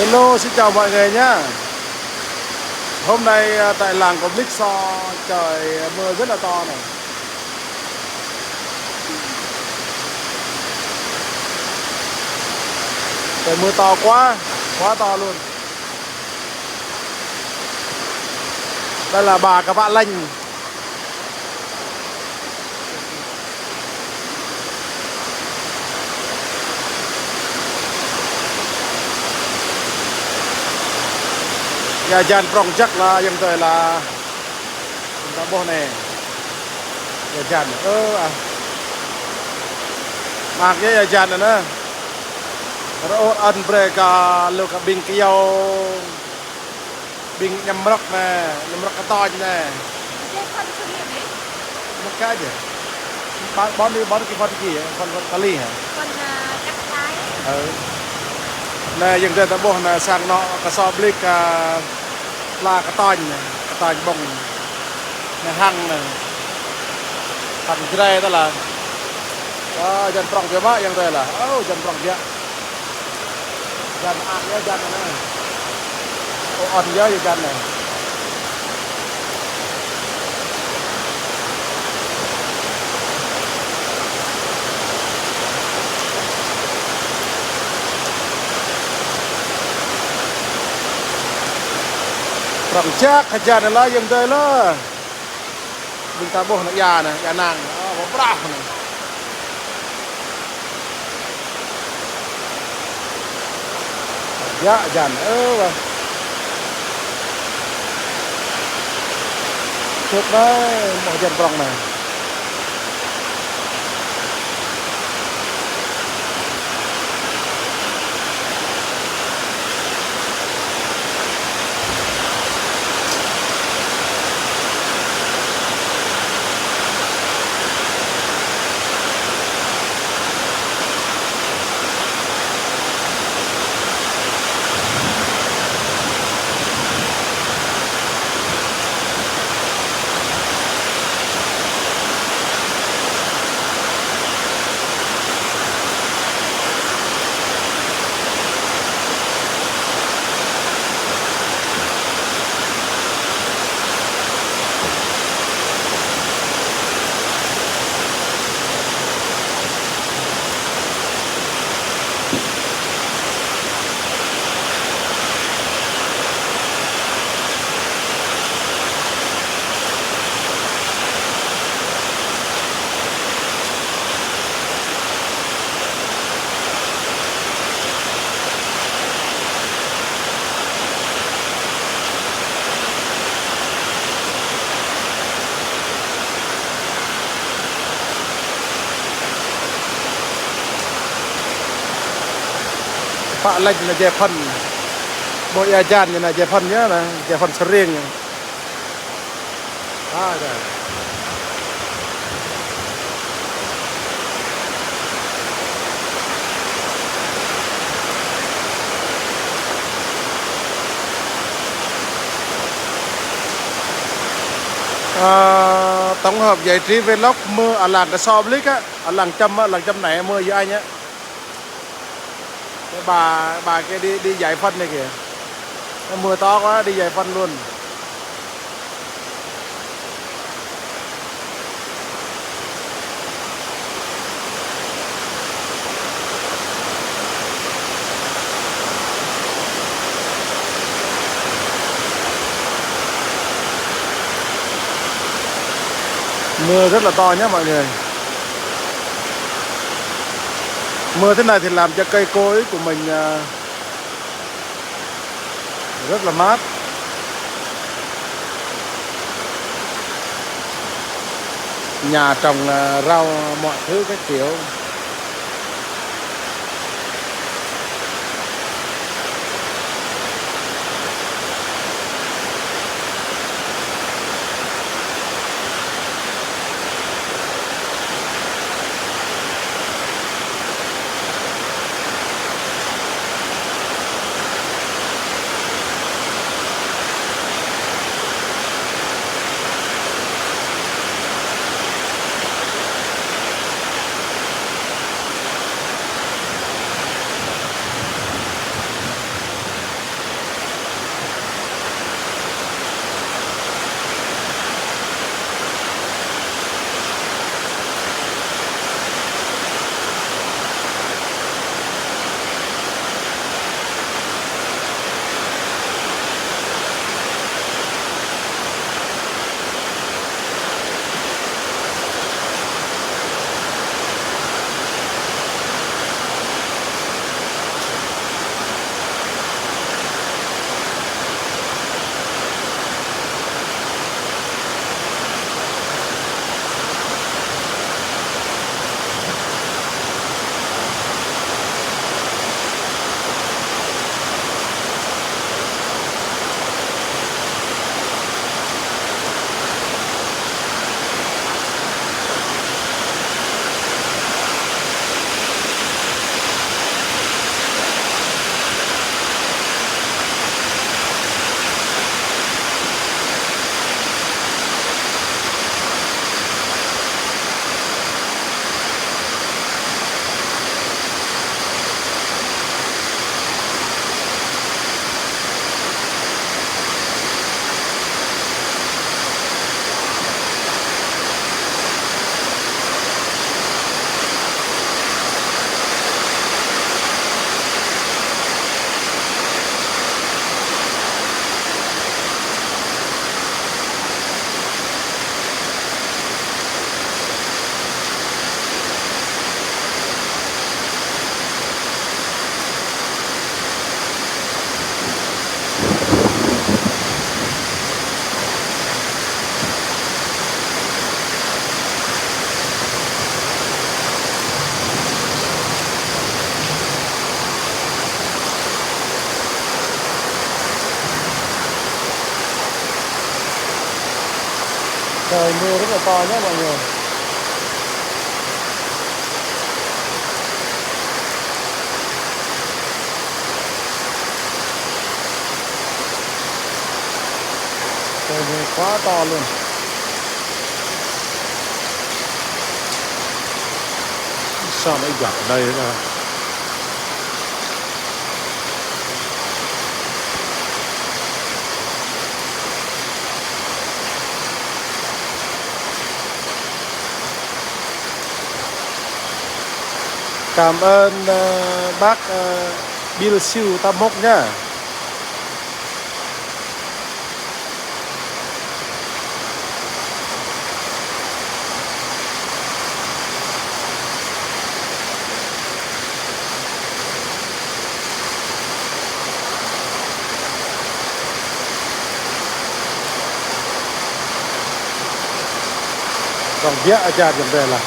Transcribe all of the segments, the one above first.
Hello, xin chào mọi người nhá. Hôm nay tại làng của Blix So trời mưa rất là to này. Trời mưa to quá, quá to luôn. Đây là bà cả bạn Lanh. Nhà dàn prong chắc là yang tôi là ta bố này. Nhà dàn mặc cái nhà dàn này nữa. Rồi ăn bre cả lô cả binh kiao binh nhâm rắc nè, nhâm rắc to nè. Nó cái gì? Bón cái con gì? Con kali hả? Con cắt thái. Nè yang tôi ta bố là sang nọ cả so Blix là cái tòn bông này hăng này hăng cái đó là dân prong kia bác yang đây là dân prong kia dân ăn nhá dân này ăn nhá dân này prong chắc dân này là yang đây là mình ta bố nó già này già nàng bố bravo này dạ dàn trước đấy mọi dân prong này Pak Lanh là dè phần mỗi nhà dàn như này dè phần nhá này dè phần sơ riêng đây. Tổng hợp giải trí vlog mưa ở làng cái so Blix á, ở làng Châm này mưa với anh á. Cái bà kia đi giải phân này kìa, mưa to quá đi giải phân luôn. Mưa rất là to nhé mọi người. Mưa thế này thì làm cho cây cối của mình rất là mát. Nhà trồng rau mọi thứ các kiểu. Trời mưa rất là to nhé mọi người. Trời mưa quá to luôn. Sao nó giặt đây ra. Cảm ơn bác Bill Siêu 81 nhá. Còn vía aja dần về là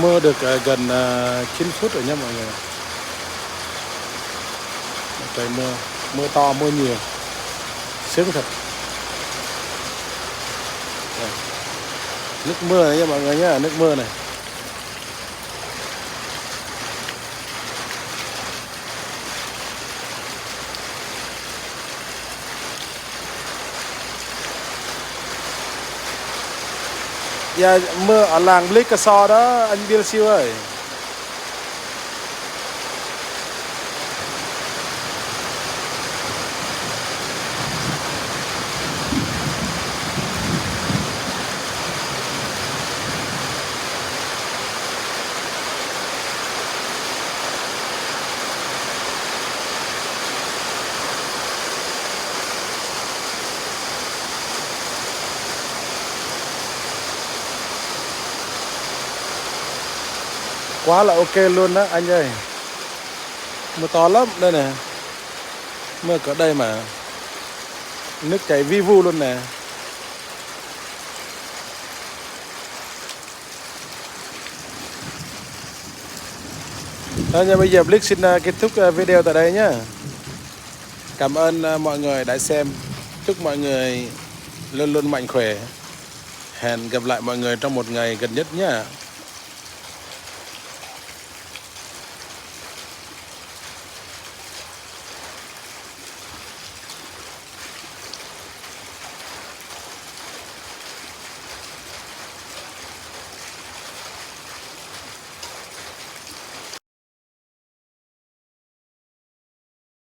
mưa được gần 9 phút rồi nhé mọi người. Trời mưa to mưa nhiều, sướng thật. Đây. Nước mưa này nha mọi người nhé, nước mưa này. Dạ, mưa ở làng Blick Cà So đó anh Bill Siêu ơi. Quá là ok luôn đó anh ơi. Mưa to lắm đây nè. Mưa cỡ đây mà nước chảy vi vu luôn nè. Thôi bây giờ Blick xin kết thúc video tại đây nhé. Cảm ơn mọi người đã xem. Chúc mọi người luôn luôn mạnh khỏe. Hẹn gặp lại mọi người trong một ngày gần nhất nhé.